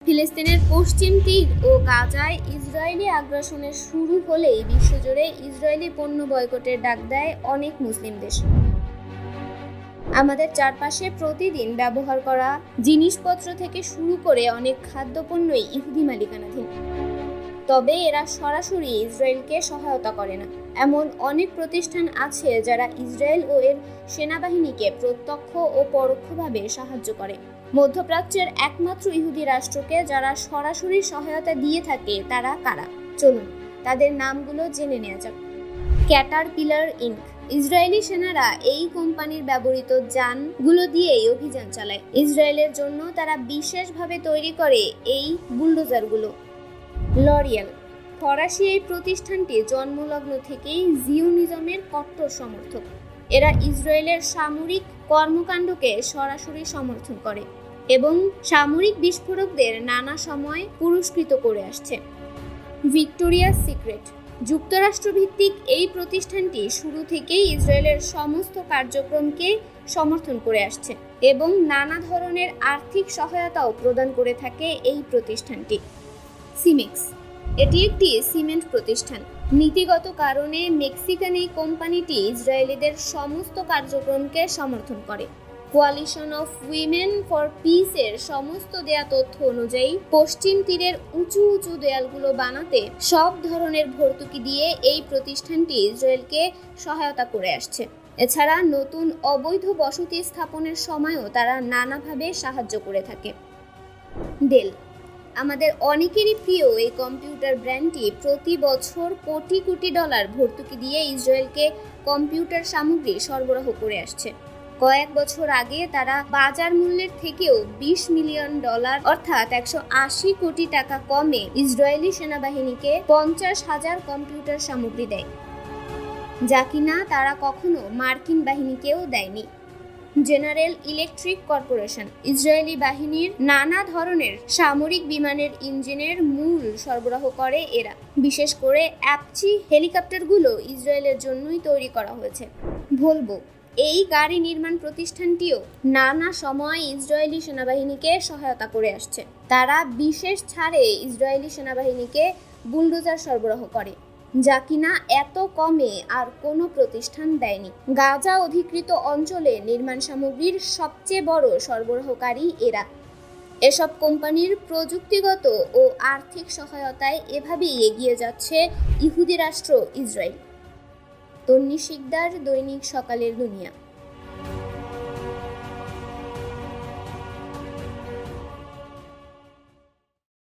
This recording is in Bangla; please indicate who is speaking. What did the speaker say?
Speaker 1: ফিলিস্তিনের পশ্চিম তীর ও গাজায় ইসরায়েলি আগ্রাসনের শুরু হলেই বিশ্বজুড়ে ইসরায়েলি পণ্য বয়কটের ডাক দেয় অনেক মুসলিম দেশ। আমাদের চারপাশে প্রতিদিন ব্যবহার করা জিনিসপত্র থেকে শুরু করে অনেক খাদ্যপণ্যই ইহুদি মালিকানাধীন। তবে এরা সরাসরি ইসরায়েলকে সহায়তা করে না। এমন অনেক প্রতিষ্ঠান আছে যারা ইসরায়েল ও এর সেনাবাহিনীকে প্রত্যক্ষ ও পরোক্ষভাবে সাহায্য করে। মধ্যপ্রাচ্যের একমাত্র ইহুদি রাষ্ট্রকে যারা সরাসরি সহায়তা দিয়ে থাকে তারা কারা? চলুন তাদের নামগুলো জেনে নেওয়া যাক। Caterpillar ink. ইসরায়েলি সেনারা এই কোম্পানির ব্যবহৃত যানগুলো দিয়েই অভিযান চালায়। ইসরায়েলের জন্য তারা বিশেষভাবে তৈরি করে এই বুলডোজারগুলো। লরিয়াল। ফরাসি এই প্রতিষ্ঠানটি জন্মলগ্ন থেকেই জিওনিজমের কট্টর সমর্থক। এরা ইসরায়েলের সামরিক কর্মকাণ্ডকে সরাসরি সমর্থন করে এবং সামরিক বিস্ফোরকদের নানা সময় পুরস্কৃত করে আসছে। Victorious secret. যুক্তরাষ্ট্রভিত্তিক এই প্রতিষ্ঠানটি শুরু থেকেই ইসরায়েলের সমস্ত কার্যক্রমকে সমর্থন করে আসছে এবং নানা ধরনের আর্থিক সহায়তাও প্রদান করে থাকে এই প্রতিষ্ঠানটি। সিমেক্স। এটি একটি সিমেন্ট প্রতিষ্ঠান। নীতিগত কারণে মেক্সিকান এই কোম্পানিটি ইসরায়েলিদের সমস্ত কার্যক্রমকে সমর্থন করে। Coalition of women for piece এর সমস্ত দেয়া তথ্য অনুযায়ী পশ্চিম তীরের উঁচু উঁচু দেয়ালগুলো বানাতে সব ধরনের ভর্তুকি দিয়ে এই প্রতিষ্ঠানটি ইসরায়েলকে সহায়তা করে আসছে। এছাড়া নতুন অবৈধ বসতি স্থাপনের সময়ও তারা নানাভাবে সাহায্য করে থাকে। ডেল। আমাদের অনেকেরই প্রিয় এই কম্পিউটার ব্র্যান্ডটি প্রতি বছর কোটি কোটি ডলার ভর্তুকি দিয়ে ইসরায়েলকে কম্পিউটার সামগ্রী সরবরাহ করে আসছে। কয়েক বছর আগে তারা বাজার মূল্যের থেকেও 20 মিলিয়ন ডলার অর্থাৎ 180 কোটি টাকা কমে ইসরায়েলি সেনাবাহিনীকে 50,000 কম্পিউটার সামগ্রী দেয়, যা কিনা তারা কখনো মার্কিন বাহিনীকেও দেয়নি। General electric corporation. ইসরায়েলি বাহিনীর নানা ধরনের সামরিক বিমানের ইঞ্জিনের মূল সরবরাহ করে এরা। বিশেষ করে অ্যাপচি হেলিকপ্টারগুলো ইসরায়েলের জন্যই তৈরি করা হয়েছে। ভলভো। এই গাড়ি নির্মাণ প্রতিষ্ঠানটিও নানা সময় ইসরায়েলি সেনাবাহিনীকে সহায়তা করে আসছে। তারা বিশেষ ছাড়ে ইসরায়েলি সেনাবাহিনীকে বুলডোজার সরবরাহ করে, যা কিনা এত কমে আর কোনো প্রতিষ্ঠান দেয়নি। গাজা অধিকৃত অঞ্চলে নির্মাণ সামগ্রীর সবচেয়ে বড় সরবরাহকারী এরা। এসব কোম্পানির প্রযুক্তিগত ও আর্থিক সহায়তায় এভাবেই এগিয়ে যাচ্ছে ইহুদি রাষ্ট্র ইসরায়েল। তন্নি শিকদার, দৈনিক সকালের দুনিয়া।